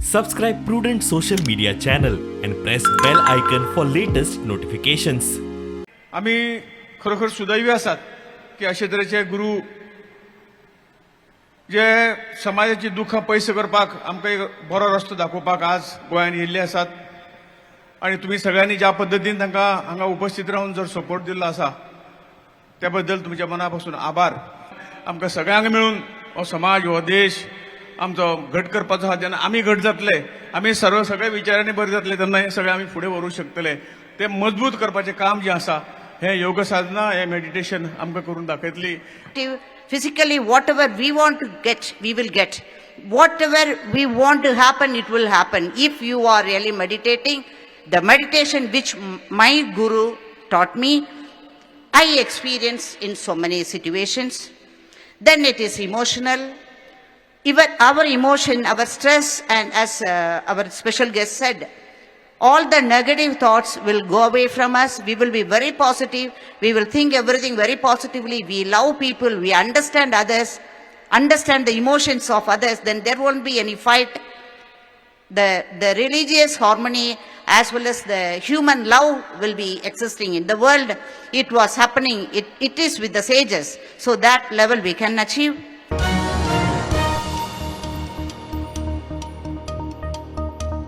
Subscribe Prudent social media channel and press bell icon for latest notifications. आम्ही खरोखर सुदैवी आसात की अशे तरेचे गुरु जे समाजाची दुःख पयस करपाक आमकां एक बरो रस्तो दाखोवपाक आज गोंयांत येयल्ले आसात आणि तुम्ही सगळ्यांनी ज्या पद्धतीन तांकां हांगा उपस्थित रावन जर सपोर्ट दिल्लो आसा त्या बद्दल तुमच्या मनापासून आभार. आमकां सगळ्यांक मेळून हो समाज हो देश आमचो घट करपाचो आहा. जेन्ना आमी घट जातले, आमी सगळ्या विचारांनी बरे जातले तेन्ना हे सगळे आमी फुडें व्हरूंक शकतले. ते मजबूत करपाचें काम जें आसा हे योग साधना हे मेडिटेशन आमकां करून दाखयतली. Physically, whatever we want to get, we will get. Whatever we want to happen, it will happen. If you are really meditating, the meditation which my guru taught me, I experienced in so many situations. Then it is emotional. Even our emotion, our stress, and as our special guest said, all the negative thoughts will go away from us. We will be very positive. We will think everything very positively. We love people. We understand others, understand the emotions of others. Then there won't be any fight. The religious harmony as well as the human love will be existing in the world. It was happening. It is with the sages. So that level we can achieve.